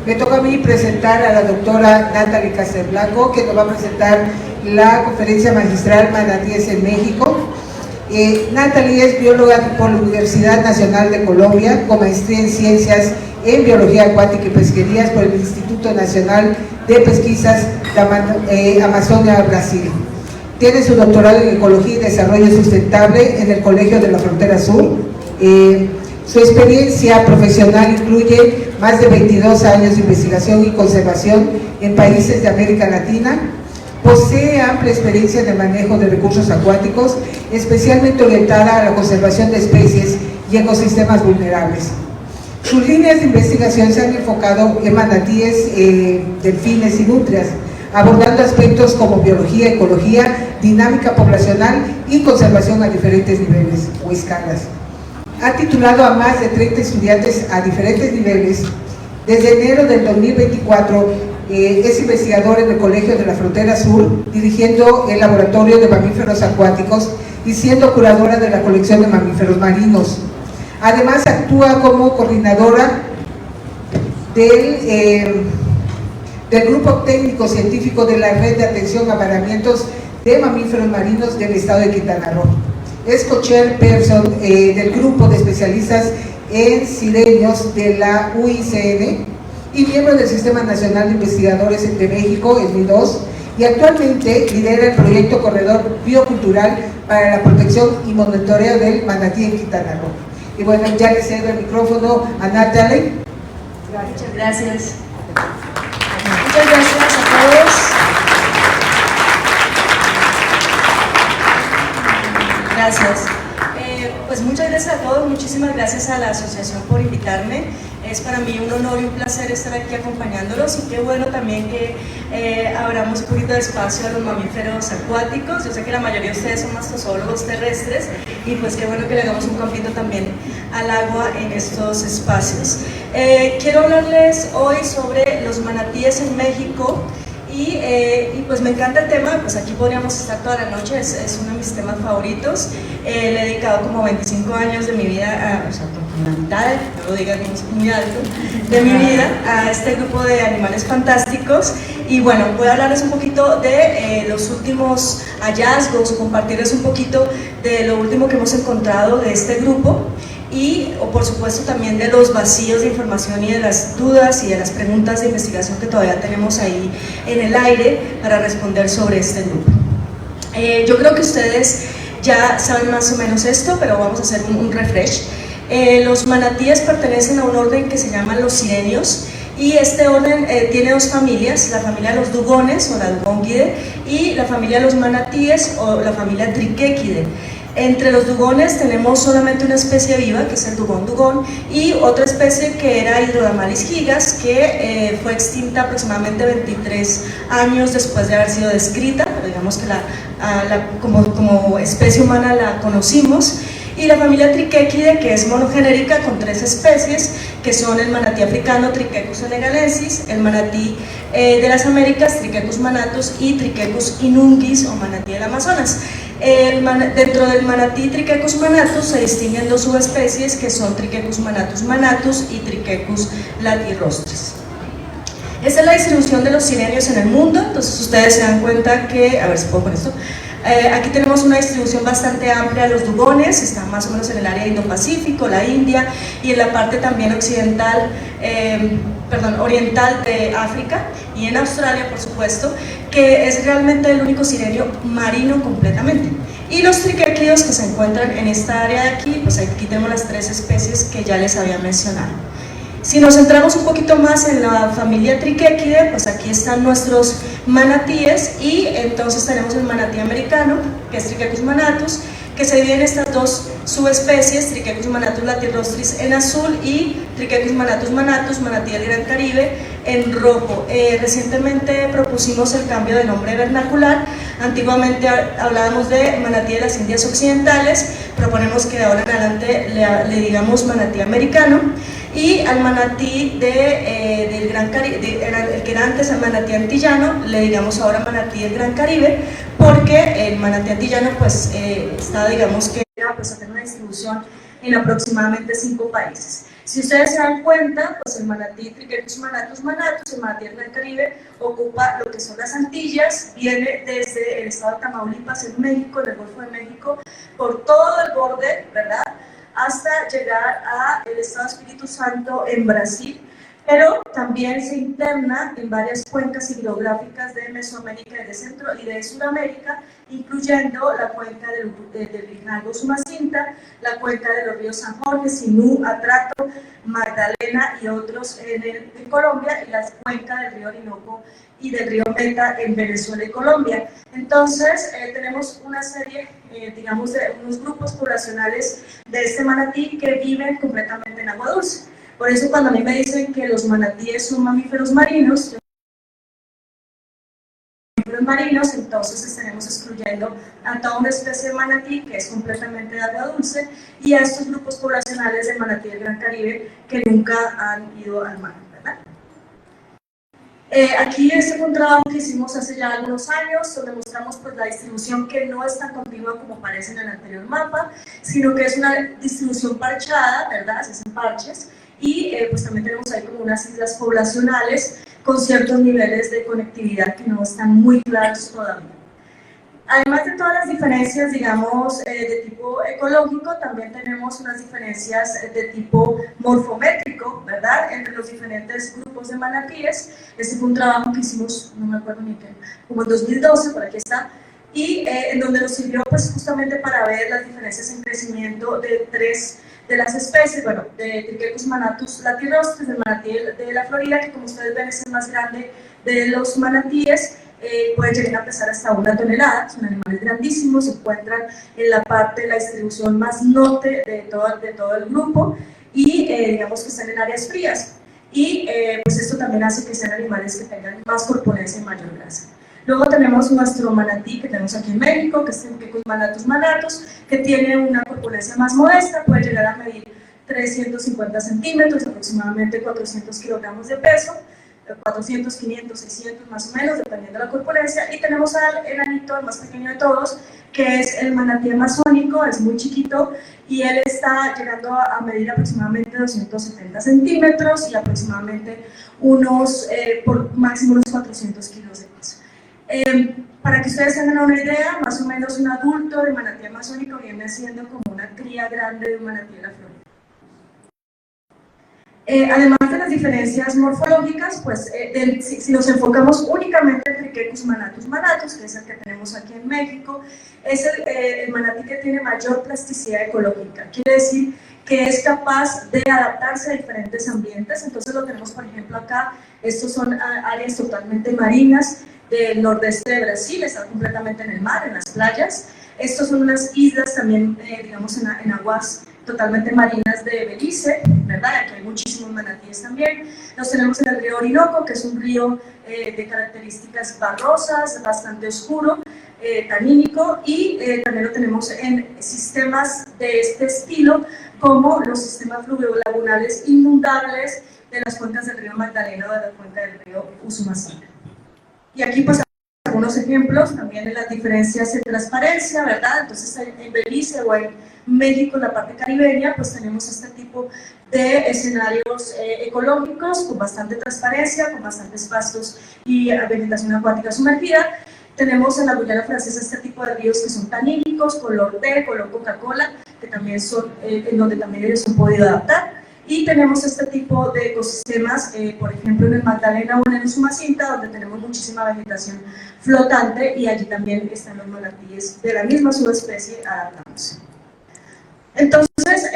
Me toca a mí presentar a la doctora Natalie Castelblanco, que nos va a presentar la conferencia magistral Manatíes en México. Natalie es bióloga por la Universidad Nacional de Colombia, con maestría en Ciencias en Biología Acuática y Pesquerías por el Instituto Nacional de Pesquisas de Amazonia, Brasil. Tiene su doctorado en Ecología y Desarrollo Sustentable en el Colegio de la Frontera Sur. Su experiencia profesional incluye más de 22 años de investigación y conservación en países de América Latina. Posee amplia experiencia en el manejo de recursos acuáticos, especialmente orientada a la conservación de especies y ecosistemas vulnerables. Sus líneas de investigación se han enfocado en manatíes, delfines y nutrias, abordando aspectos como biología, ecología, dinámica poblacional y conservación a diferentes niveles o escalas. Ha titulado a más de 30 estudiantes a diferentes niveles. Desde enero del 2024 es investigador en el Colegio de la Frontera Sur, dirigiendo el Laboratorio de Mamíferos Acuáticos y siendo curadora de la colección de mamíferos marinos. Además, actúa como coordinadora del Grupo Técnico Científico de la Red de Atención a Varamientos de Mamíferos Marinos del Estado de Quintana Roo. Es co-chairperson del Grupo de Especialistas en Sirenios de la UICN y miembro del Sistema Nacional de Investigadores de México, el MIDOS, y actualmente lidera el proyecto Corredor Biocultural para la protección y monitoreo del manatí en Quintana Roo. Y bueno, ya le cedo el micrófono a Natalie. Muchas gracias. Muchas gracias a todos. Gracias. Pues muchas gracias a todos, muchísimas gracias a la asociación por invitarme. Es para mí un honor y un placer estar aquí acompañándolos, y qué bueno también que abramos un poquito de espacio a los mamíferos acuáticos. Yo sé que la mayoría de ustedes son mastozoólogos terrestres, y pues qué bueno que le hagamos un campito también al agua en estos espacios. Quiero hablarles hoy sobre los manatíes en México. Y pues me encanta el tema, pues aquí podríamos estar toda la noche, es uno de mis temas favoritos. Le he dedicado como 25 años de mi vida, o sea, la mitad, no lo digan muy alto, de mi vida a este grupo de animales fantásticos. Y bueno, voy a hablarles un poquito de los últimos hallazgos, compartirles un poquito de lo último que hemos encontrado de este grupo. Y por supuesto también de los vacíos de información y de las dudas y de las preguntas de investigación que todavía tenemos ahí en el aire para responder sobre este grupo. Yo creo que ustedes ya saben más o menos esto, pero vamos a hacer un refresh. Los manatíes pertenecen a un orden que se llama los sirenios, y este orden tiene dos familias: la familia de los dugones o la Dugongidae y la familia de los manatíes o la familia Triquequidae. Entre los dugones tenemos solamente una especie viva, que es el dugón, y otra especie que era Hydrodamalis gigas, que fue extinta aproximadamente 23 años después de haber sido descrita, pero digamos que como especie humana la conocimos. Y la familia Triquequidae, que es monogenérica con 3 especies, que son el manatí africano Triquecus senegalensis, el manatí de las Américas Triquecus manatus y Triquecus inungis o manatí del Amazonas. Dentro del manatí Triquecus manatus se distinguen 2 subespecies, que son Triquecus manatus manatus y Triquecus latirostris. Esta es la distribución de los sirenios en el mundo. Entonces ustedes se dan cuenta que, a ver si puedo poner esto, aquí tenemos una distribución bastante amplia de los dugones, están más o menos en el área Indo-Pacífico, la India, y en la parte también oriental de África, y en Australia, por supuesto, que es realmente el único sirenio marino completamente. Y los triquéquidos que se encuentran en esta área de aquí, pues aquí tenemos las 3 especies que ya les había mencionado. Si nos centramos un poquito más en la familia Triquequidae, pues aquí están nuestros manatíes, y entonces tenemos el manatí americano, que es Triquecus manatus, que se divide en estas 2 subespecies, Triquecus manatus latirostris en azul y Triquecus manatus manatus, manatí del Gran Caribe, en rojo. Recientemente propusimos el cambio de nombre vernacular. Antiguamente hablábamos de manatí de las Indias Occidentales, proponemos que de ahora en adelante le digamos manatí americano. Y al manatí del Gran Caribe, el que era antes el manatí antillano, le digamos ahora manatí del Gran Caribe, porque el manatí antillano pues está, digamos que pues a tener una distribución en aproximadamente 5 países. Si ustedes se dan cuenta, pues el manatí Triquetus manatus manatus, el manatí del Gran Caribe, ocupa lo que son las Antillas, viene desde el estado de Tamaulipas en México, en el Golfo de México, por todo el borde, ¿verdad?, hasta llegar al estado de Espíritu Santo en Brasil, pero también se interna en varias cuencas hidrográficas de Mesoamérica y de Centro y de Sudamérica, incluyendo la cuenca del Grijalbo Usumacinta, la cuenca de los ríos San Jorge, Sinú, Atrato, Magdalena y otros en Colombia, y la cuenca del río Orinoco y del río Meta en Venezuela y Colombia. Entonces, tenemos una serie, digamos, de unos grupos poblacionales de este manatí que viven completamente en agua dulce. Por eso cuando a mí me dicen que los manatíes son mamíferos marinos, entonces estaremos excluyendo a toda una especie de manatí que es completamente de agua dulce y a estos grupos poblacionales de manatí del Gran Caribe que nunca han ido al mar, ¿verdad? Aquí este fue un trabajo que hicimos hace ya algunos años, donde mostramos pues, la distribución que no es tan continua como parece en el anterior mapa, sino que es una distribución parchada, ¿verdad? Se hacen parches, y pues también tenemos ahí como unas islas poblacionales con ciertos niveles de conectividad que no están muy claros todavía. Además de todas las diferencias, digamos, de tipo ecológico, también tenemos unas diferencias de tipo morfométrico, ¿verdad?, entre los diferentes grupos de manatíes. Este fue un trabajo que hicimos, no me acuerdo ni qué, como en 2012, por aquí está, y en donde nos sirvió pues justamente para ver las diferencias en crecimiento de tres de las especies, bueno, de Triquetus manatus latirostris, del manatí de la Florida, que como ustedes ven es el más grande de los manatíes, pueden llegar a pesar hasta 1 tonelada, son animales grandísimos, se encuentran en la parte de la distribución más norte de todo el grupo y digamos que están en áreas frías, y pues esto también hace que sean animales que tengan más corpulencia y mayor grasa. Luego tenemos nuestro manatí que tenemos aquí en México, que es el Triquetus manatus manatus, que tiene una corpulencia más modesta, puede llegar a medir 350 centímetros, aproximadamente 400 kilogramos de peso, 400, 500, 600 más o menos, dependiendo de la corpulencia. Y tenemos al enanito, el más pequeño de todos, que es el manatí amazónico, es muy chiquito, y él está llegando a medir aproximadamente 270 centímetros y aproximadamente por máximo unos 400 kilos de peso. Para que ustedes tengan una idea, más o menos un adulto de manatí amazónico viene siendo como una cría grande de un manatí de la Florida. Además de las diferencias morfológicas, pues si nos enfocamos únicamente en Triquetus manatus manatus, que es el que tenemos aquí en México, es el manatí que tiene mayor plasticidad ecológica. Quiere decir que es capaz de adaptarse a diferentes ambientes. Entonces lo tenemos, por ejemplo, acá, estos son áreas totalmente marinas del nordeste de Brasil, está completamente en el mar, en las playas. Estos son unas islas también, digamos, en aguas totalmente marinas de Belice, ¿verdad? Aquí hay muchísimos manatíes también. Los tenemos en el río Orinoco, que es un río de características barrosas, bastante oscuro, tanínico, y también lo tenemos en sistemas de este estilo, como los sistemas fluviolagunales inundables de las cuencas del río Magdalena o de la cuenca del río Usumacinta. Y aquí pues algunos ejemplos también de las diferencias en transparencia, ¿verdad? Entonces en Belice o en México, en la parte caribeña, pues tenemos este tipo de escenarios ecológicos con bastante transparencia, con bastantes pastos y vegetación acuática sumergida. Tenemos en la Guyana Francesa este tipo de ríos que son tanínicos, color té, color Coca-Cola, que también son, en donde también ellos se han podido adaptar. Y tenemos este tipo de ecosistemas, por ejemplo en el Magdalena o en el Usumacinta, donde tenemos muchísima vegetación flotante, y allí también están los manatíes de la misma subespecie adaptándose. Entonces,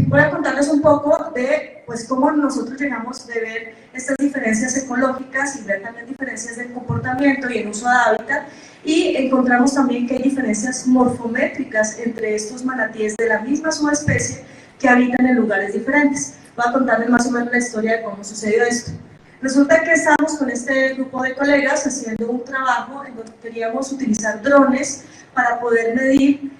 voy a contarles un poco de pues, cómo nosotros llegamos de ver estas diferencias ecológicas y ver también diferencias de comportamiento y en uso de hábitat, y encontramos también que hay diferencias morfométricas entre estos manatíes de la misma subespecie que habitan en lugares diferentes. Voy a contarles más o menos la historia de cómo sucedió esto. Resulta que estamos con este grupo de colegas haciendo un trabajo en donde queríamos utilizar drones para poder medir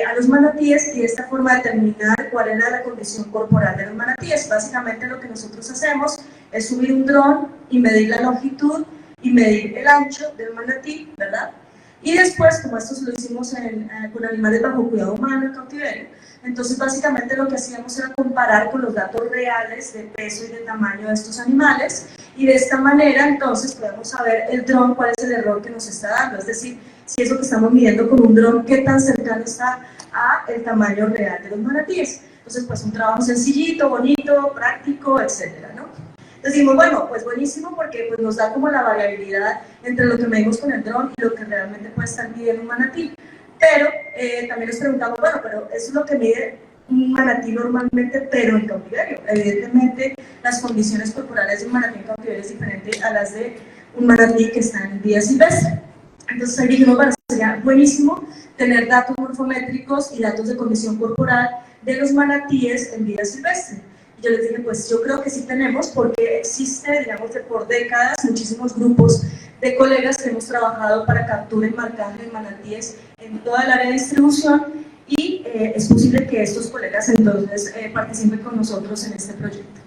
a los manatíes y de esta forma determinar cuál era la condición corporal de los manatíes. Básicamente lo que nosotros hacemos es subir un dron y medir la longitud y medir el ancho del manatí, ¿verdad? Y después, como esto lo hicimos con animales bajo cuidado humano en cautiverio, Entonces básicamente lo que hacíamos era comparar con los datos reales de peso y de tamaño de estos animales, y de esta manera entonces podemos saber el dron cuál es el error que nos está dando, es decir, si eso que estamos midiendo con un dron, qué tan cercano está a el tamaño real de los manatíes. Entonces pues un trabajo sencillito, bonito, práctico, etcétera, ¿no? Decimos, bueno, pues buenísimo porque pues, nos da como la variabilidad entre lo que medimos con el dron y lo que realmente puede estar midiendo un manatí. Pero también nos preguntamos, bueno, pero eso es lo que mide un manatí normalmente, pero en cautiverio. Evidentemente, las condiciones corporales de un manatí en cautiverio es diferente a las de un manatí que está en vida silvestre. Entonces ahí dijimos, bueno, sería buenísimo tener datos morfométricos y datos de condición corporal de los manatíes en vida silvestre. Yo les dije, pues yo creo que sí tenemos, porque existe, digamos, por décadas, muchísimos grupos de colegas que hemos trabajado para captura y marcaje de manatíes en toda el área de distribución, y es posible que estos colegas entonces participen con nosotros en este proyecto.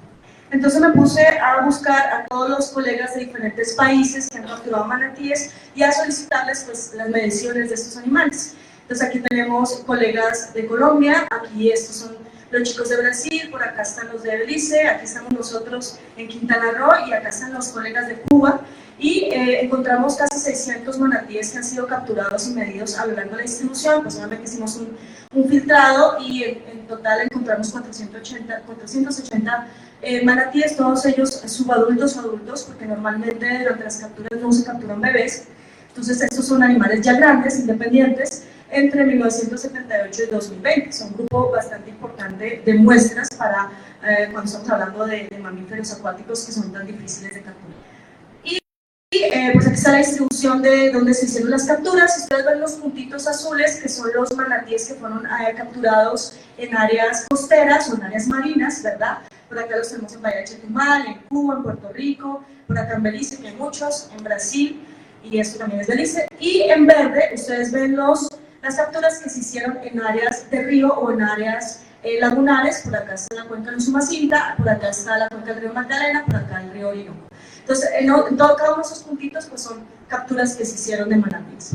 Entonces me puse a buscar a todos los colegas de diferentes países que han capturado manatíes y a solicitarles pues, las mediciones de estos animales. Entonces aquí tenemos colegas de Colombia, aquí estos son los chicos de Brasil, por acá están los de Belice, aquí estamos nosotros en Quintana Roo y acá están los colegas de Cuba, y encontramos casi 600 manatíes que han sido capturados y medidos a lo largo de la distribución. Pues obviamente hicimos un filtrado y en total encontramos 480 manatíes, todos ellos subadultos o adultos, porque normalmente durante las capturas no se capturan bebés. Entonces estos son animales ya grandes, independientes, entre 1978 y 2020. Son un grupo bastante importante de muestras para cuando estamos hablando de mamíferos acuáticos que son tan difíciles de capturar. Pues aquí está la distribución de donde se hicieron las capturas. Ustedes ven los puntitos azules, que son los manatíes que fueron capturados en áreas costeras o en áreas marinas, ¿verdad? Por acá los tenemos en Bahía de Chetumal, en Cuba, en Puerto Rico, por acá en Belice, que hay muchos, en Brasil, y esto también es Belice. Y en verde, ustedes ven las capturas que se hicieron en áreas de río o en áreas lagunares. Por acá está la cuenca de Usumacinta, por acá está la cuenca del río Magdalena, por acá el río Orinoco. Entonces, cada uno de esos puntitos pues, son capturas que se hicieron de manatíes.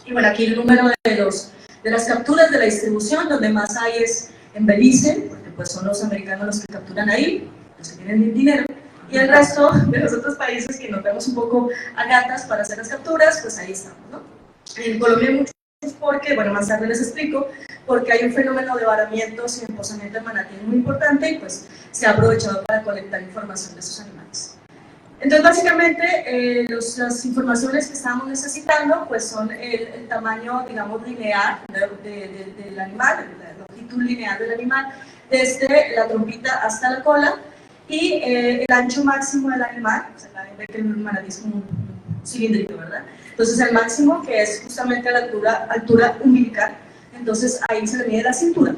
Y bueno, aquí el número de las capturas de la distribución, donde más hay es en Belice, porque pues, son los americanos los que capturan ahí, los que tienen dinero, y el resto de los otros países que nos vemos un poco a gatas para hacer las capturas, pues ahí estamos, ¿no? En Colombia hay muchos porque, bueno, más tarde les explico, porque hay un fenómeno de varamientos y emposamiento de manatí muy importante y pues se ha aprovechado para colectar información de esos animales. Entonces, básicamente, las informaciones que estábamos necesitando pues, son el tamaño, digamos, lineal del animal, la longitud lineal del animal, desde la trompita hasta la cola, y el ancho máximo del animal. O sea, ve que el manatí es como un cilindrito, ¿verdad? Entonces, el máximo, que es justamente la altura umbilical, entonces ahí se le mide la cintura,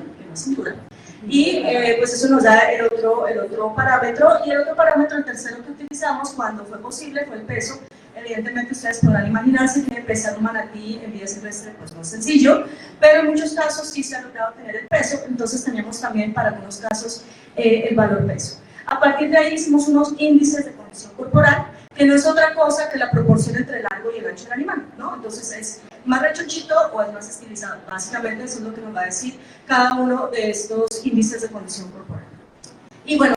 y pues eso nos da el otro parámetro, y el otro parámetro, el tercero que utilizamos cuando fue posible, fue el peso. Evidentemente ustedes podrán imaginarse que pesar un manatí en vida silvestre pues no es sencillo, pero en muchos casos sí se ha logrado tener el peso, entonces teníamos también para algunos casos el valor peso. A partir de ahí hicimos unos índices de condición corporal, que no es otra cosa que la proporción entre el largo y el ancho del animal, ¿no? Entonces es más rechonchito o es más estilizado. Básicamente eso es lo que nos va a decir cada uno de estos índices de condición corporal. Y bueno,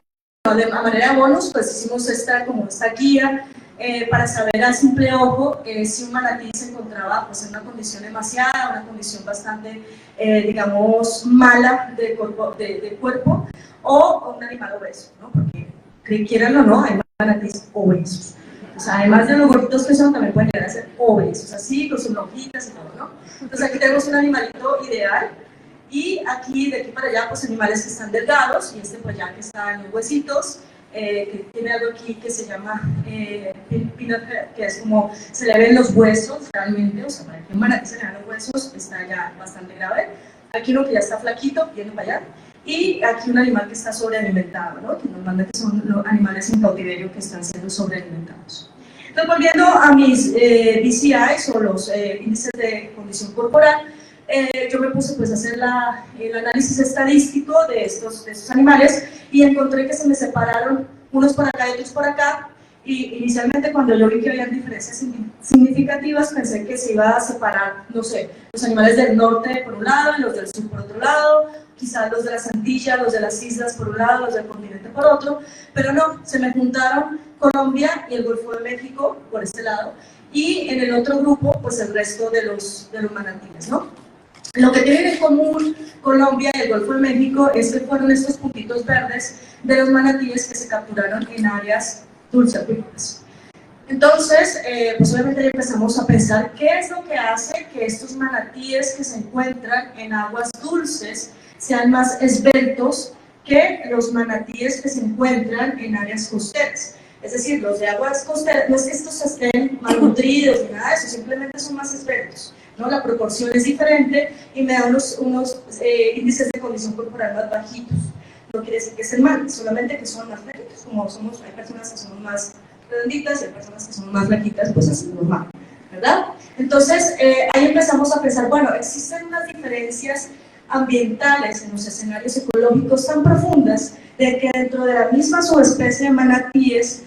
de manera de bonus, pues hicimos esta guía para saber a simple ojo si un manatí se encontraba pues, en una condición demasiada, una condición bastante, digamos, mala de cuerpo, o un animal obeso, ¿no? Porque, quieran o no, hay manatíes obesos. O sea, además de los gorditos que son, también pueden llegar a ser obesos, así, con sus lonjitas y todo, ¿no? Entonces aquí tenemos un animalito ideal, y aquí, de aquí para allá, pues animales que están delgados, y este pues ya que está en los huesitos, que tiene algo aquí que se llama peanut head, que es como, se le ven los huesos realmente, o sea, para que un manatí se le vean los huesos, está ya bastante grave. Aquí uno que ya está flaquito, viene para allá, y aquí un animal que está sobrealimentado, ¿no? Que normalmente son los animales en cautiverio que están siendo sobrealimentados. Entonces, volviendo a mis BCIs o los índices de condición corporal, yo me puse pues, a hacer el análisis estadístico de estos animales, y encontré que se me separaron unos por acá y otros por acá, Y inicialmente cuando yo vi que había diferencias significativas pensé que se iba a separar, no sé, los animales del norte por un lado y los del sur por otro lado, quizás los de las Antillas, los de las islas por un lado, los del continente por otro, pero no, se me juntaron Colombia y el Golfo de México por este lado, y en el otro grupo, pues el resto de los manatíes, ¿no? Lo que tienen en común Colombia y el Golfo de México es que fueron estos puntitos verdes de los manatíes que se capturaron en áreas dulceacuícolas. Entonces, pues obviamente ya empezamos a pensar qué es lo que hace que estos manatíes que se encuentran en aguas dulces sean más esbeltos que los manatíes que se encuentran en áreas costeras. Es decir, los de aguas costeras, no es que estos estén malnutridos ni nada de eso, simplemente son más esbeltos, ¿no? La proporción es diferente y me da unos índices de condición corporal más bajitos. No quiere decir que estén mal, solamente que son más flaquitos, como somos, hay personas que son más redonditas y hay personas que son más flaquitas, pues así normal, ¿verdad? Entonces, ahí empezamos a pensar, bueno, existen unas diferencias ambientales en los escenarios ecológicos tan profundas de que dentro de la misma subespecie de manatíes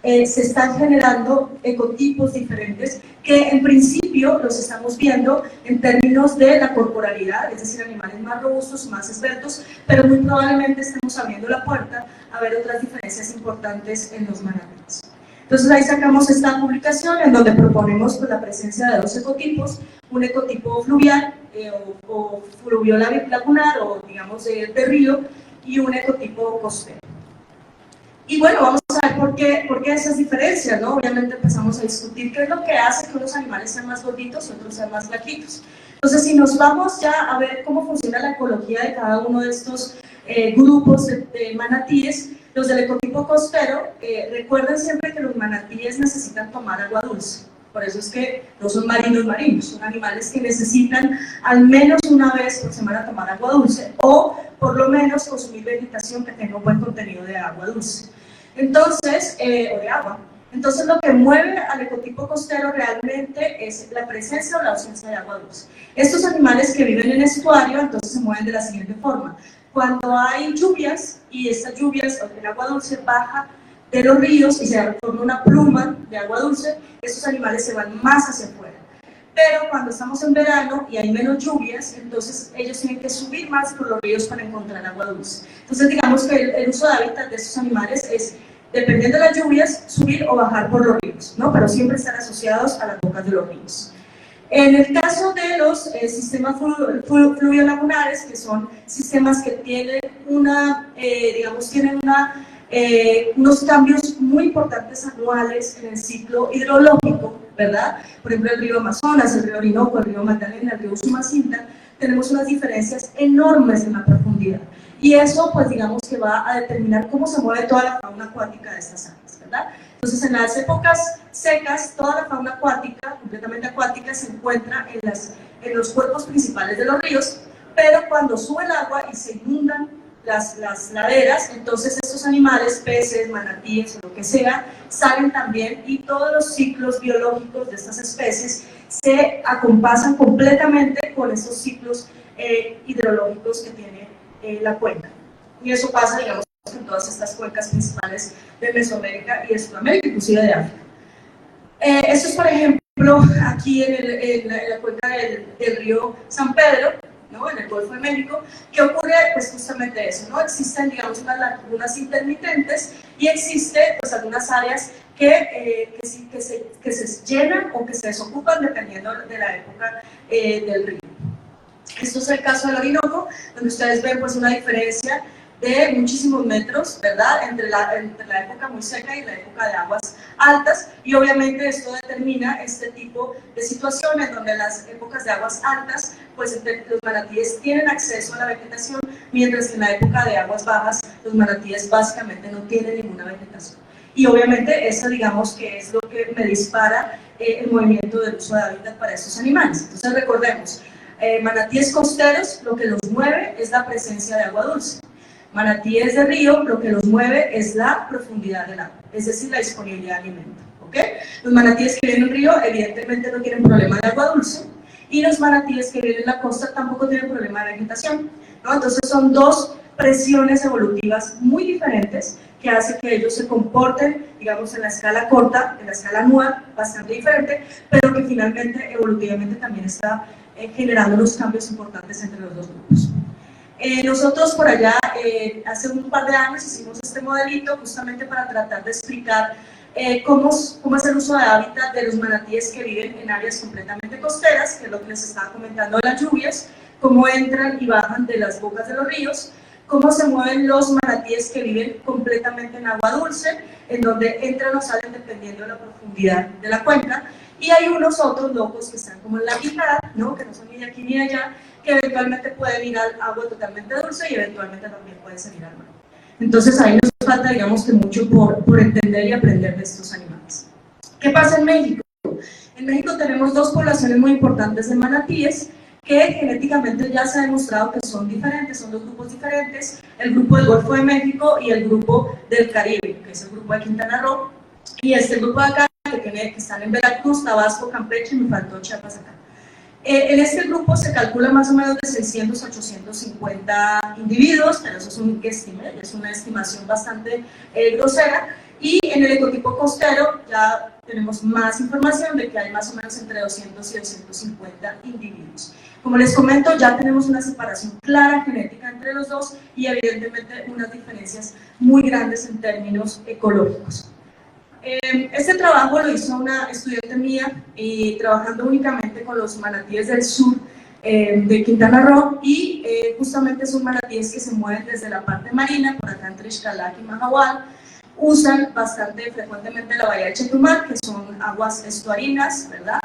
se están generando ecotipos diferentes que en principio los estamos viendo en términos de la corporalidad, es decir, animales más robustos, más esbeltos, pero muy probablemente estemos abriendo la puerta a ver otras diferencias importantes en los manatíes. Entonces ahí sacamos esta publicación en donde proponemos pues, la presencia de dos ecotipos, un ecotipo fluvial o fluvio-lagunar o digamos de río y un ecotipo costero. Y bueno, vamos a ver por qué esas diferencias, ¿no? Obviamente empezamos a discutir qué es lo que hace que unos animales sean más gorditos y otros sean más flaquitos. Entonces, si nos vamos ya a ver cómo funciona la ecología de cada uno de estos grupos de manatíes, los del ecotipo costero, recuerden siempre que los manatíes necesitan tomar agua dulce. Por eso es que no son marinos, son animales que necesitan al menos una vez por semana tomar agua dulce o por lo menos consumir vegetación que tenga un buen contenido de agua dulce. Entonces, o de agua. Entonces lo que mueve al ecotipo costero realmente es la presencia o la ausencia de agua dulce. Estos animales que viven en estuario entonces se mueven de la siguiente forma. Cuando hay lluvias y estas lluvias, el agua dulce baja de los ríos y se forma una pluma de agua dulce, estos animales se van más hacia afuera. Pero cuando estamos en verano y hay menos lluvias, entonces ellos tienen que subir más por los ríos para encontrar agua dulce. Entonces digamos que el uso de hábitat de estos animales es, dependiendo de las lluvias, subir o bajar por los ríos, ¿no? Pero siempre están asociados a las bocas de los ríos. En el caso de los sistemas fluvio-lagunares, que son sistemas que tienen unos cambios muy importantes anuales en el ciclo hidrológico, ¿verdad? Por ejemplo, el río Amazonas, el río Orinoco, el río Magdalena, el río Usumacinta, tenemos unas diferencias enormes en la profundidad. Y eso, pues digamos que va a determinar cómo se mueve toda la fauna acuática de estas áreas, ¿verdad? Entonces, en las épocas secas, toda la fauna acuática, completamente acuática, se encuentra en los cuerpos principales de los ríos, pero cuando sube el agua y se inundan las laderas, entonces estos animales, peces, manatíes o lo que sea, salen también y todos los ciclos biológicos de estas especies se acompasan completamente con estos ciclos hidrológicos que tiene la cuenca. Y eso pasa, digamos, en todas estas cuencas principales de Mesoamérica y de Sudamérica, inclusive de África. Esto es, por ejemplo, aquí en la cuenca del río San Pedro, ¿no? En el Golfo de México, que ocurre pues justamente eso, ¿no? Existen, digamos, unas lagunas intermitentes y existen pues algunas áreas que se llenan o que se desocupan dependiendo de la época del río. Esto es el caso del Orinoco, donde ustedes ven pues una diferencia de muchísimos metros, ¿verdad? Entre la época muy seca y la época de aguas altas, y obviamente esto determina este tipo de situaciones donde en las épocas de aguas altas pues los manatíes tienen acceso a la vegetación, mientras que en la época de aguas bajas los manatíes básicamente no tienen ninguna vegetación. Y obviamente eso, digamos, que es lo que me dispara el movimiento del uso de hábitat para estos animales. Entonces recordemos, manatíes costeros, lo que los mueve es la presencia de agua dulce. Manatíes de río, lo que los mueve es la profundidad del agua, es decir, la disponibilidad de alimento, ¿ok? Los manatíes que viven en un río evidentemente no tienen problema de agua dulce, y los manatíes que viven en la costa tampoco tienen problema de vegetación, ¿no? Entonces son dos presiones evolutivas muy diferentes que hace que ellos se comporten, digamos, en la escala corta, en la escala anual, bastante diferente, pero que finalmente, evolutivamente, también está generando unos cambios importantes entre los dos grupos. Nosotros por allá, hace un par de años, hicimos este modelito justamente para tratar de explicar cómo es el uso de hábitat de los manatíes que viven en áreas completamente costeras, que es lo que les estaba comentando de las lluvias, cómo entran y bajan de las bocas de los ríos, cómo se mueven los manatíes que viven completamente en agua dulce, en donde entran o salen dependiendo de la profundidad de la cuenca, y hay unos otros locos que están como en la mitad, ¿no? Que no son ni de aquí ni de allá, que eventualmente pueden ir al agua totalmente dulce y eventualmente también pueden salir al mar. Entonces ahí nos falta, digamos, que mucho por entender y aprender de estos animales. ¿Qué pasa en México? En México tenemos dos poblaciones muy importantes de manatíes que genéticamente ya se ha demostrado que son diferentes, son dos grupos diferentes, el grupo del Golfo de México y el grupo del Caribe, que es el grupo de Quintana Roo, y este grupo de acá, que están en Veracruz, Tabasco, Campeche, y me faltó Chiapas acá. En este grupo se calcula más o menos de 600 a 850 individuos, pero eso es un estimate, es una estimación bastante grosera, y en el ecotipo costero ya tenemos más información de que hay más o menos entre 200 y 250 individuos. Como les comento, ya tenemos una separación clara genética entre los dos y evidentemente unas diferencias muy grandes en términos ecológicos. Este trabajo lo hizo una estudiante mía y trabajando únicamente con los manatíes del sur de Quintana Roo, y justamente son manatíes que se mueven desde la parte marina, por acá entre Xcalac y Mahahual. Usan bastante frecuentemente la bahía de Chetumal, que son aguas estuarinas, ¿verdad?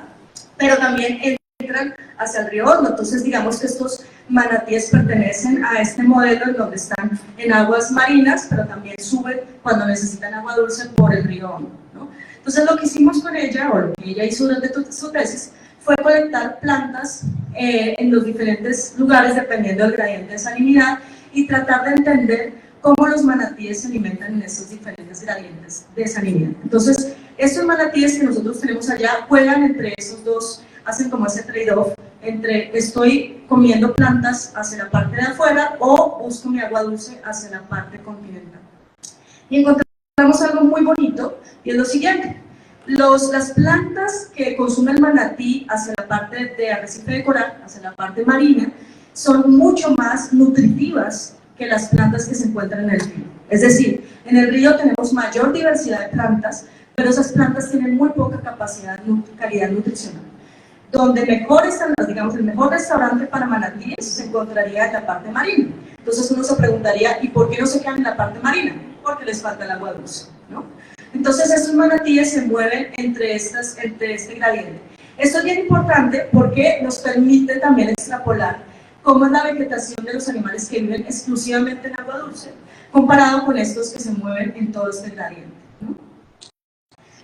Pero también entran hacia el río Hondo. Entonces digamos que estos manatíes pertenecen a este modelo en donde están en aguas marinas, pero también suben cuando necesitan agua dulce por el río Hondo, ¿no? Entonces lo que hicimos con ella, o lo que ella hizo durante su tesis, fue colectar plantas en los diferentes lugares dependiendo del gradiente de salinidad y tratar de entender cómo los manatíes se alimentan en esos diferentes gradientes de salinidad. Entonces, estos manatíes que nosotros tenemos allá juegan entre esos dos, hacen como ese trade-off entre estoy comiendo plantas hacia la parte de afuera o busco mi agua dulce hacia la parte continental. Y encontramos algo muy bonito, y es lo siguiente: las plantas que consume el manatí hacia la parte de arrecife de coral, hacia la parte marina, son mucho más nutritivas que las plantas que se encuentran en el río. Es decir, en el río tenemos mayor diversidad de plantas, pero esas plantas tienen muy poca calidad nutricional. Donde mejor están, digamos, el mejor restaurante para manatíes se encontraría en la parte marina. Entonces uno se preguntaría, ¿y por qué no se quedan en la parte marina? Porque les falta el agua dulce, ¿no? Entonces estos manatíes se mueven entre este gradiente. Esto es bien importante porque nos permite también extrapolar cómo es la vegetación de los animales que viven exclusivamente en agua dulce, comparado con estos que se mueven en todo este gradiente, ¿no?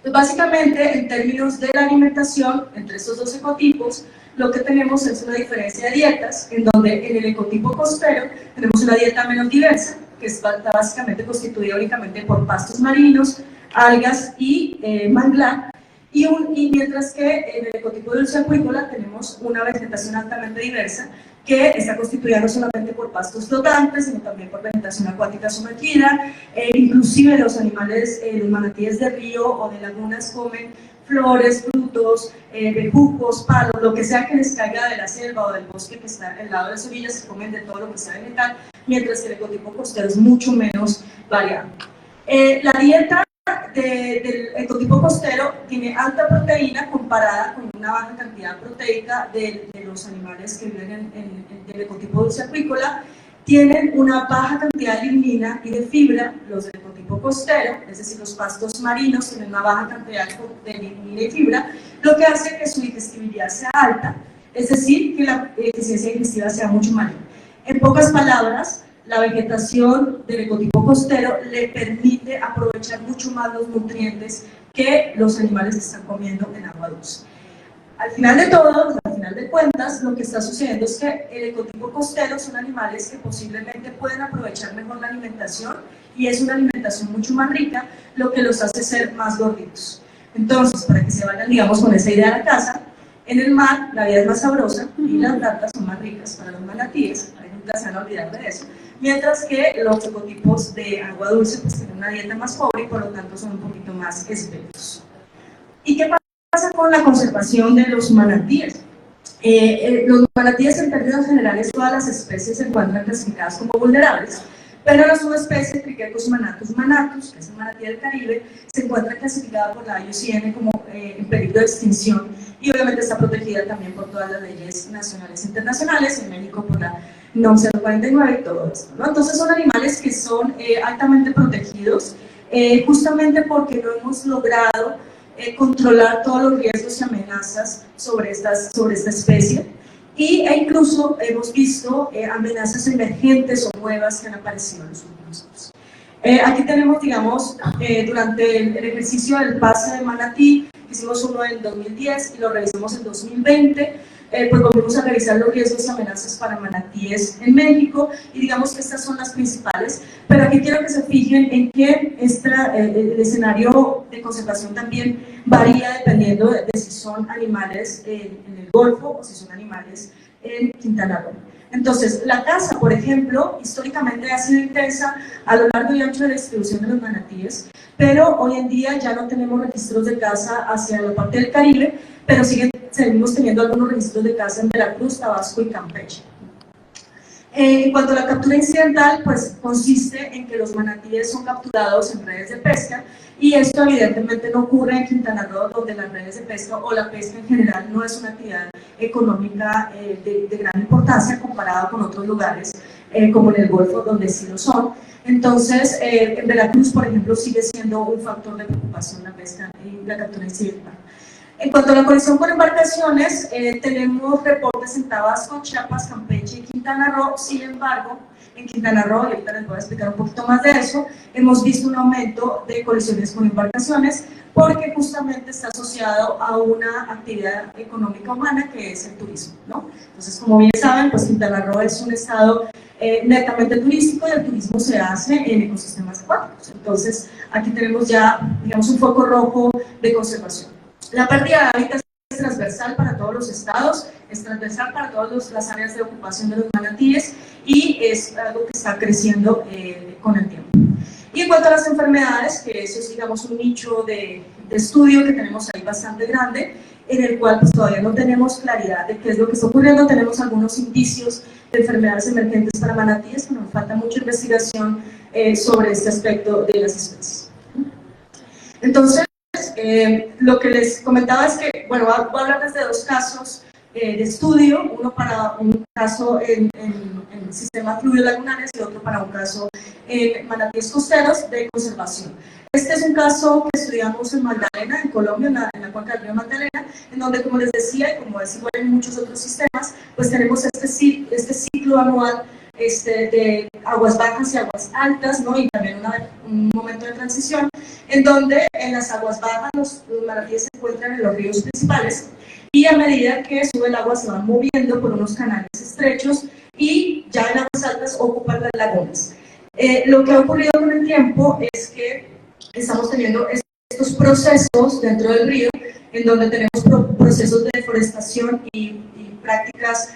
Pues básicamente, en términos de la alimentación, entre estos dos ecotipos, lo que tenemos es una diferencia de dietas, en donde en el ecotipo costero tenemos una dieta menos diversa, que está básicamente constituida únicamente por pastos marinos, algas y manglar, y mientras que en el ecotipo dulceacuícola tenemos una vegetación altamente diversa, que está constituida no solamente por pastos flotantes, sino también por vegetación acuática sumergida, inclusive los animales, los manatíes de río o de lagunas comen flores, frutos, bejucos, palos, lo que sea que les caiga de la selva o del bosque que está al lado de las orillas, se comen de todo lo que sea vegetal, mientras que el ecotipo costero es mucho menos variado. La dieta del ecotipo costero tiene alta proteína comparada con una baja cantidad proteica de los animales que viven en el ecotipo dulceacuícola. Tienen una baja cantidad de lignina y de fibra los del ecotipo costero, es decir, los pastos marinos tienen una baja cantidad de lignina y fibra, lo que hace que su digestibilidad sea alta, es decir, que la eficiencia digestiva sea mucho mayor. En pocas palabras, la vegetación del ecotipo costero le permite aprovechar mucho más los nutrientes que los animales que están comiendo en agua dulce. Al final de todo, al final de cuentas, lo que está sucediendo es que el ecotipo costero son animales que posiblemente pueden aprovechar mejor la alimentación y es una alimentación mucho más rica, lo que los hace ser más gorditos. Entonces, para que se vayan, digamos, con esa idea a la casa, en el mar la vida es más sabrosa y las plantas son más ricas para los manatíes, hay nunca se van a olvidar de eso. Mientras que los ecotipos de agua dulce pues tienen una dieta más pobre y por lo tanto son un poquito más esbeltos. ¿Y qué pasa con la conservación de los manatíes? Los manatíes en términos generales, todas las especies se encuentran clasificadas como vulnerables, pero la subespecie Triquetus manatus manatus, que es el manatí del Caribe, se encuentra clasificada por la IUCN como en peligro de extinción y obviamente está protegida también por todas las leyes nacionales e internacionales, en México por la NOM 049 y todo esto, ¿no? Entonces son animales que son altamente protegidos, justamente porque no hemos logrado controlar todos los riesgos y amenazas sobre esta especie. E incluso hemos visto amenazas emergentes o nuevas que han aparecido en los últimos años. Aquí tenemos, digamos, durante el ejercicio del pase de manatí, hicimos uno en 2010 y lo revisamos en 2020, pues volvimos a revisar los riesgos y amenazas para manatíes en México y digamos que estas son las principales, pero aquí quiero que se fijen en que el escenario de conservación también varía dependiendo de si son animales en el Golfo o si son animales en Quintana Roo. Entonces, la caza, por ejemplo, históricamente ha sido intensa a lo largo y ancho de la distribución de los manatíes, pero hoy en día ya no tenemos registros de caza hacia la parte del Caribe, pero seguimos teniendo algunos registros de caza en Veracruz, Tabasco y Campeche. En cuanto a la captura incidental, pues consiste en que los manatíes son capturados en redes de pesca y esto evidentemente no ocurre en Quintana Roo, donde las redes de pesca o la pesca en general no es una actividad económica de gran importancia comparada con otros lugares como en el Golfo, donde sí lo son. Entonces, en Veracruz, por ejemplo, sigue siendo un factor de preocupación la pesca y la captura incidental. En cuanto a la colisión con embarcaciones, tenemos reportes en Tabasco, Chiapas, Campeche y Quintana Roo. Sin embargo, en Quintana Roo, y ahorita les voy a explicar un poquito más de eso, hemos visto un aumento de colisiones con embarcaciones porque justamente está asociado a una actividad económica humana que es el turismo, ¿no? Entonces, como bien saben, pues Quintana Roo es un estado netamente turístico y el turismo se hace en ecosistemas acuáticos. Entonces, aquí tenemos ya, digamos, un foco rojo de conservación. La pérdida de hábitat es transversal para todos los estados, es transversal para todas las áreas de ocupación de los manatíes y es algo que está creciendo con el tiempo. Y en cuanto a las enfermedades, que eso es, digamos, un nicho de estudio que tenemos ahí bastante grande, en el cual pues, todavía no tenemos claridad de qué es lo que está ocurriendo, tenemos algunos indicios de enfermedades emergentes para manatíes, pero nos falta mucha investigación sobre este aspecto de las especies. Entonces, lo que les comentaba es que, bueno, voy a hablar desde dos casos de estudio, uno para un caso en sistemas fluviolagunares y otro para un caso en manatíes costeros de conservación. Este es un caso que estudiamos en Magdalena, en Colombia, en la cuenca del río Magdalena, en donde, como les decía, y como es igual en muchos otros sistemas, pues tenemos este ciclo anual de aguas bajas y aguas altas, ¿no? Y también un momento de transición, en donde en las aguas bajas los manatíes se encuentran en los ríos principales y a medida que sube el agua se van moviendo por unos canales estrechos y ya en aguas altas ocupan las lagunas. Lo que ha ocurrido con el tiempo es que estamos teniendo estos procesos dentro del río en donde tenemos procesos de deforestación y prácticas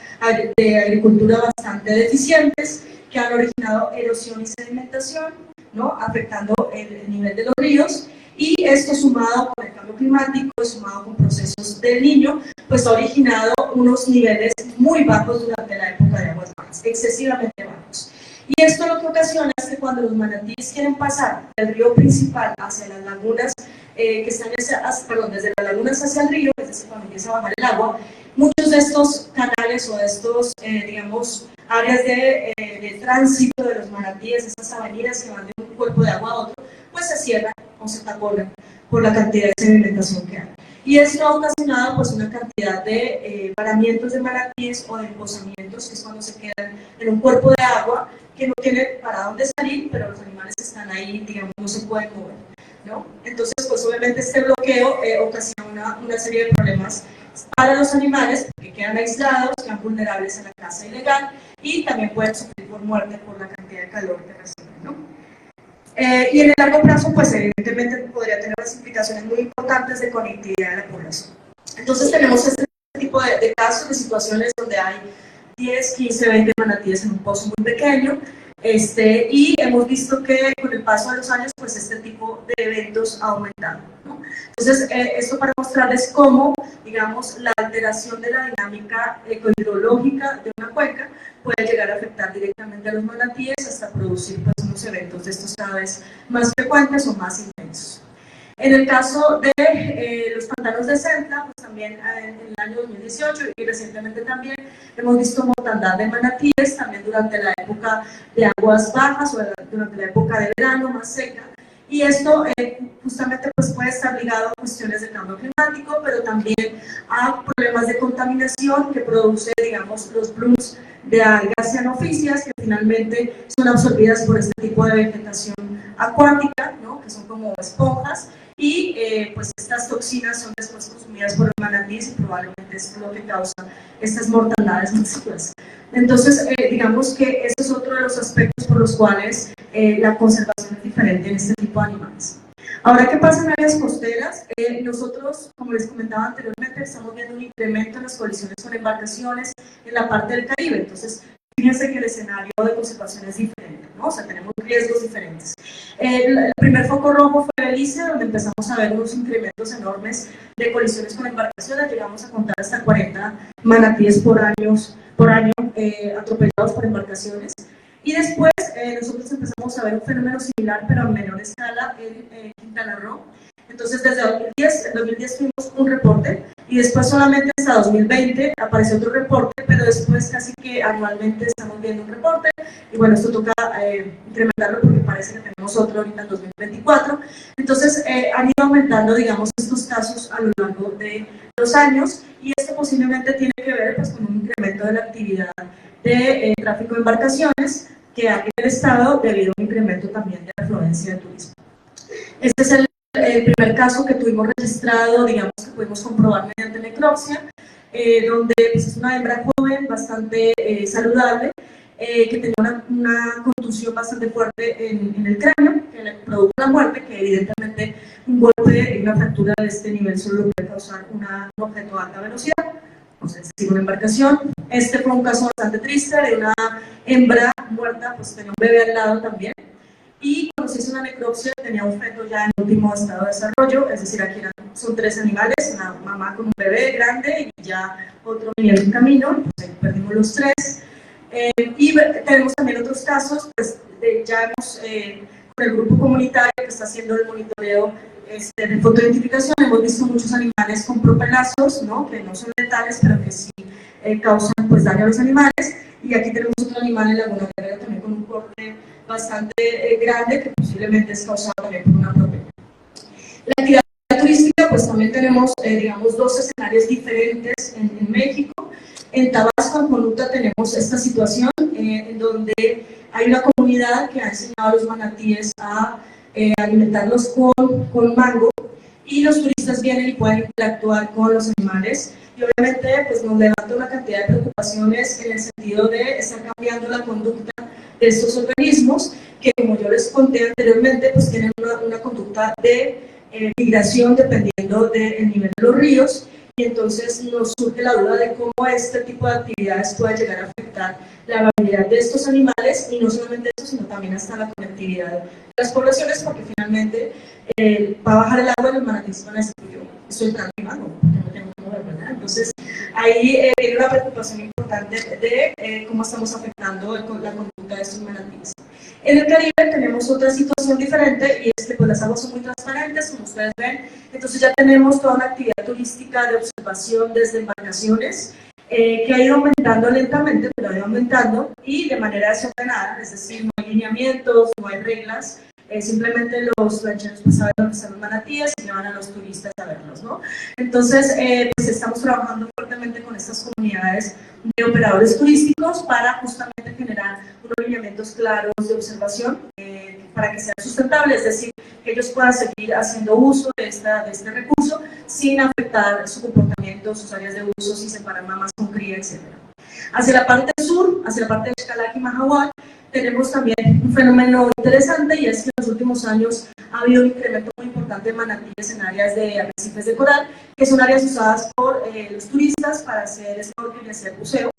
de agricultura bastante deficientes que han originado erosión y sedimentación, ¿no? Afectando el nivel de los ríos, y esto sumado con el cambio climático, sumado con procesos del Niño, pues ha originado unos niveles muy bajos durante la época de aguas bajas, excesivamente bajos. Y esto lo que ocasiona es que cuando los manatíes quieren pasar del río principal hacia las lagunas, que están desde las lagunas hacia el río, es decir, cuando empieza a bajar el agua, muchos de estos canales o de estos, digamos, áreas de tránsito de los manatíes, estas avenidas que van de un cuerpo de agua a otro, pues se cierran o se taponan por la cantidad de sedimentación que hay. Y esto ha ocasionado pues una cantidad de varamientos de manatíes o de emposamientos, que es cuando se quedan en un cuerpo de agua que no tiene para dónde salir, pero los animales están ahí, digamos, no se pueden mover, ¿no? Entonces, pues obviamente este bloqueo ocasiona una serie de problemas para los animales, que quedan aislados, quedan vulnerables a la caza ilegal y también pueden sufrir por muerte por la cantidad de calor que reciben, ¿no? Y en el largo plazo, pues evidentemente podría tener unas implicaciones muy importantes de conectividad de la población. Entonces tenemos este tipo de casos, de situaciones donde hay 10, 15, 20 manatíes en un pozo muy pequeño. Y hemos visto que con el paso de los años, pues este tipo de eventos ha aumentado, ¿no? Entonces, esto para mostrarles cómo, digamos, la alteración de la dinámica ecohidrológica de una cuenca puede llegar a afectar directamente a los manatíes hasta producir pues, unos eventos de estos cada vez más frecuentes o más intensos. En el caso de los pantanos de Centla, pues también en el año 2018 y recientemente también hemos visto mortandad de manatíes, también durante la época de aguas bajas o durante la época de verano más seca. Y esto justamente pues, puede estar ligado a cuestiones de cambio climático, pero también a problemas de contaminación que produce, digamos, los blooms de algas cianofisias que finalmente son absorbidas por este tipo de vegetación acuática, ¿no? Que son como esponjas. Y pues estas toxinas son después consumidas por los manatíes y probablemente es lo que causa estas mortandades masivas. Entonces, digamos que ese es otro de los aspectos por los cuales la conservación es diferente en este tipo de animales. Ahora, ¿qué pasa en áreas costeras? Nosotros, como les comentaba anteriormente, estamos viendo un incremento en las colisiones con embarcaciones en la parte del Caribe. Entonces, fíjense que el escenario de conservación es diferente, ¿no? O sea, tenemos riesgos diferentes. El primer foco rojo fue Belice, donde empezamos a ver unos incrementos enormes de colisiones con embarcaciones. Llegamos a contar hasta 40 manatíes por año atropellados por embarcaciones. Y después nosotros empezamos a ver un fenómeno similar, pero a menor escala, en Quintana Roo. Entonces, desde en 2010 tuvimos un reporte y después solamente hasta 2020 apareció otro reporte, pero después casi que anualmente estamos viendo un reporte y bueno, esto toca incrementarlo porque parece que tenemos otro ahorita en 2024. Entonces, han ido aumentando, digamos, estos casos a lo largo de los años y esto posiblemente tiene que ver pues, con un incremento de la actividad de tráfico de embarcaciones que hay en el estado debido a un incremento también de la afluencia de turismo. Este es el primer caso que tuvimos registrado, digamos que pudimos comprobar mediante necropsia, donde pues, es una hembra joven, bastante saludable, que tenía una contusión bastante fuerte en el cráneo, que le produjo la muerte, que evidentemente un golpe y una fractura de este nivel solo puede causar un objeto a alta velocidad, o sea, es decir, una embarcación. Este fue un caso bastante triste de una hembra muerta, pues tenía un bebé al lado también. Y cuando se hizo una necropsia tenía un feto ya en último estado de desarrollo, es decir, aquí son 3 animales, una mamá con un bebé grande y ya otro niño en camino, pues perdimos los 3. Y tenemos también otros casos, pues ya hemos, con el grupo comunitario que está haciendo el monitoreo de fotoidentificación, hemos visto muchos animales con propelazos, ¿no? Que no son letales, pero que sí causan pues, daño a los animales. Y aquí tenemos otro animal en Laguna Guerrera también con un corte bastante grande que posiblemente es causado también por una propela. La actividad turística, pues también tenemos, digamos, 2 escenarios diferentes en México. En Tabasco, en Coluta, tenemos esta situación en donde hay una comunidad que ha enseñado a los manatíes a alimentarlos con mango y los turistas vienen y pueden interactuar con los animales y obviamente pues, nos levanta una cantidad de preocupaciones en el sentido de estar cambiando la conducta de estos organismos que, como yo les conté anteriormente, pues tienen una conducta de migración dependiendo del nivel de los ríos y entonces nos surge la duda de cómo este tipo de actividades puede llegar a afectar la viabilidad de estos animales y no solamente eso, sino también hasta la conectividad de las poblaciones porque finalmente va a bajar el agua y los manatíes van a decir yo estoy entrando en agua, porque no tengo cómo ver, ¿verdad? Entonces ahí viene una preocupación importante de cómo estamos afectando la conducta de estos manatíes. En el Caribe tenemos otra situación diferente y es que pues, las aguas son muy transparentes, como ustedes ven, entonces ya tenemos toda una actividad turística de observación desde embarcaciones que ha ido aumentando lentamente, pero ha ido aumentando y de manera desordenada, es decir, no hay lineamientos, no hay reglas, simplemente los rancheros pues, saben dónde están los manatíes y llevan a los turistas a verlos, ¿no? Entonces, pues estamos trabajando fuertemente con estas comunidades de operadores turísticos para justamente generar unos lineamientos claros de observación para que sean sustentables, es decir, que ellos puedan seguir haciendo uso de este recurso sin afectar su comportamiento, sus áreas de uso, sin separar mamás con cría, etc. Hacia la parte sur, hacia la parte de Xcalac y Mahahual, tenemos también un fenómeno interesante y es que en los últimos años ha habido un incremento muy importante de manatíes en áreas de arrecifes de coral, que son áreas usadas por los turistas para hacer snorkel y hacer buceo.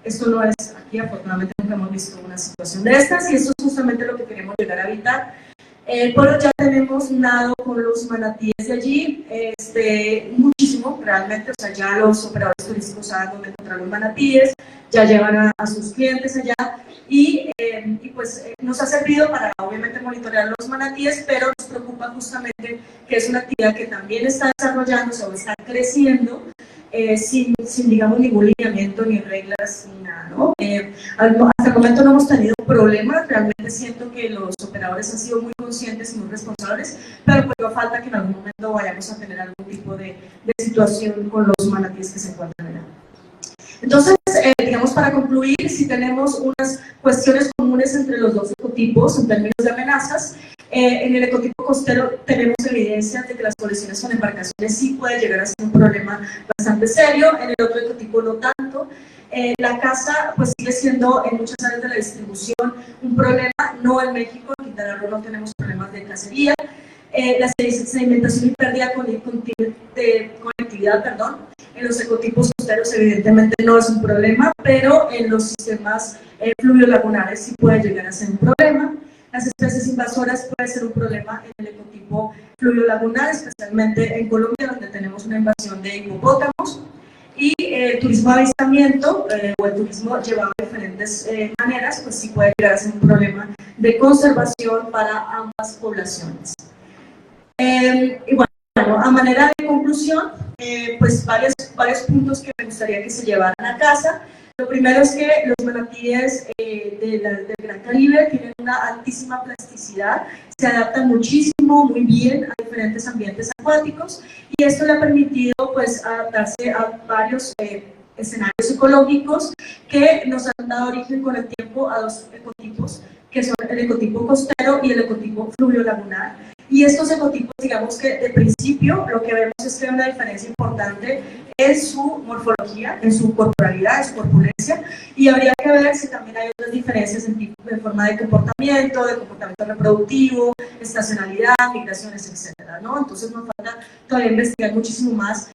Esto no es aquí, afortunadamente nunca hemos visto una situación de estas y esto es justamente lo que queremos llegar a evitar. Pero ya tenemos nado con los manatíes de allí, muchísimo realmente, o sea, ya los operadores turísticos saben dónde encontrar los manatíes, ya llevan a sus clientes allá y pues nos ha servido para obviamente monitorear los manatíes, pero nos preocupa justamente que es una actividad que también está desarrollándose o está creciendo sin digamos ningún lineamiento ni reglas ni nada, ¿no? Hasta el momento no hemos tenido problemas, realmente siento que los operadores han sido muy conscientes y muy responsables, pero pues no falta que en algún momento vayamos a tener algún tipo de situación con los manatíes que se encuentran allá. Entonces, digamos para concluir, si tenemos unas cuestiones comunes entre los dos ecotipos en términos de amenazas, en el ecotipo costero tenemos evidencias de que las colisiones con embarcaciones sí puede llegar a ser un problema bastante serio, en el otro ecotipo no tanto. La caza pues sigue siendo en muchas áreas de la distribución un problema, no en México, en Quintana Roo no tenemos problemas de cacería. La sedimentación y pérdida de conectividad, en los ecotipos costeros evidentemente no es un problema, pero en los sistemas fluvio-lagunares sí puede llegar a ser un problema. Las especies invasoras puede ser un problema en el ecotipo fluvio-lagunar, especialmente en Colombia, donde tenemos una invasión de hipopótamos. Y el turismo de avistamiento o el turismo llevado de diferentes maneras, pues sí puede llegar a ser un problema de conservación para ambas poblaciones. Y bueno, a manera de conclusión, pues varios puntos que me gustaría que se llevaran a casa. Lo primero es que los manatíes del Gran Caribe tienen una altísima plasticidad, se adaptan muchísimo, muy bien a diferentes ambientes acuáticos y esto le ha permitido pues adaptarse a varios escenarios ecológicos que nos han dado origen con el tiempo a dos ecotipos, que son el ecotipo costero y el ecotipo fluvio-lagunar. Y estos ecotipos, digamos que de principio lo que vemos es que hay una diferencia importante en su morfología, en su corporalidad, en su corpulencia, y habría que ver si también hay otras diferencias en forma de comportamiento reproductivo, estacionalidad, migraciones, etcétera, ¿no? Entonces nos falta todavía investigar muchísimo más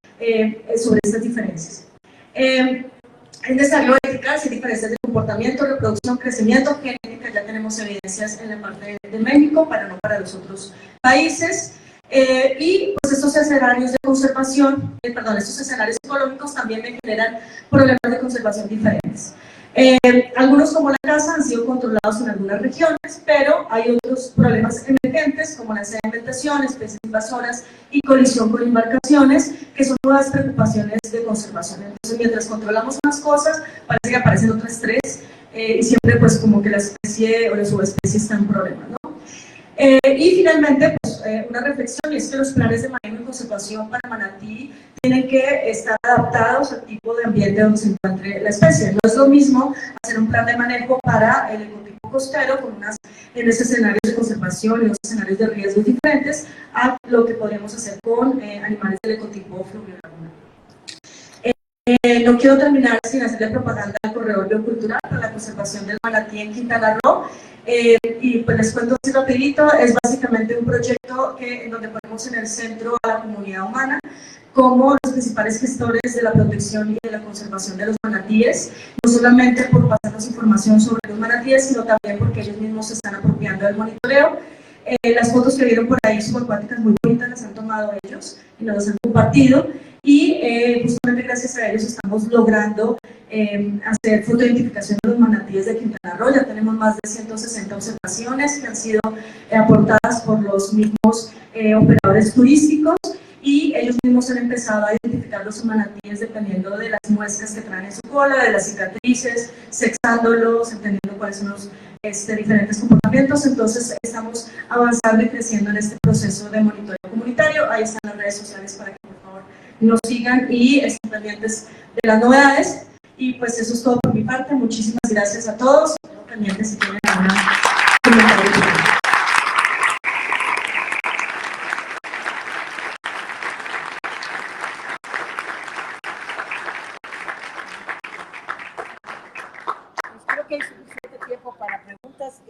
sobre estas diferencias. Es necesario verificar si hay diferencias de comportamiento, reproducción, crecimiento, genética, ya tenemos evidencias en la parte de México, para no para los otros países. Y pues estos escenarios de conservación, estos escenarios ecológicos también me generan problemas de conservación diferentes. Algunos como la caza han sido controlados en algunas regiones, pero hay otros problemas emergentes como la sedimentación, especies invasoras y colisión con embarcaciones, que son nuevas preocupaciones de conservación. Entonces, mientras controlamos unas cosas, parece que aparecen otras tres y siempre pues como que la especie o la subespecie está en problema, ¿no? Y finalmente, pues, una reflexión, y es que los planes de manejo y conservación para manatí tienen que estar adaptados al tipo de ambiente donde se encuentre la especie. No es lo mismo hacer un plan de manejo para el ecotipo costero en esos escenarios de conservación y los escenarios de riesgos diferentes a lo que podríamos hacer con animales del ecotipo fluvio-lagunar. No quiero terminar sin hacerle propaganda al corredor biocultural para la conservación del manatí en Quintana Roo. Y pues les cuento así rapidito, es básicamente un proyecto en donde ponemos en el centro a la comunidad humana como los principales gestores de la protección y de la conservación de los manatíes, no solamente por pasarnos información sobre los manatíes, sino también porque ellos mismos se están apropiando del monitoreo. Las fotos que vieron por ahí subacuáticas muy bonitas las han tomado ellos y nos las han compartido, y justamente gracias a ellos estamos logrando hacer fotoidentificación de los manatíes de Quintana Roo. Ya tenemos más de 160 observaciones que han sido aportadas por los mismos operadores turísticos, y ellos mismos han empezado a identificar los manatíes dependiendo de las muestras que traen en su cola, de las cicatrices, sexándolos, entendiendo cuáles son los diferentes comportamientos. Entonces estamos avanzando y creciendo en este proceso de monitoreo comunitario. Ahí están las redes sociales para que por favor nos sigan y estén pendientes de las novedades. Y pues eso es todo por mi parte. Muchísimas gracias a todos. Pendientes si tienen alguna comentario. Creo que hay suficiente tiempo para preguntas.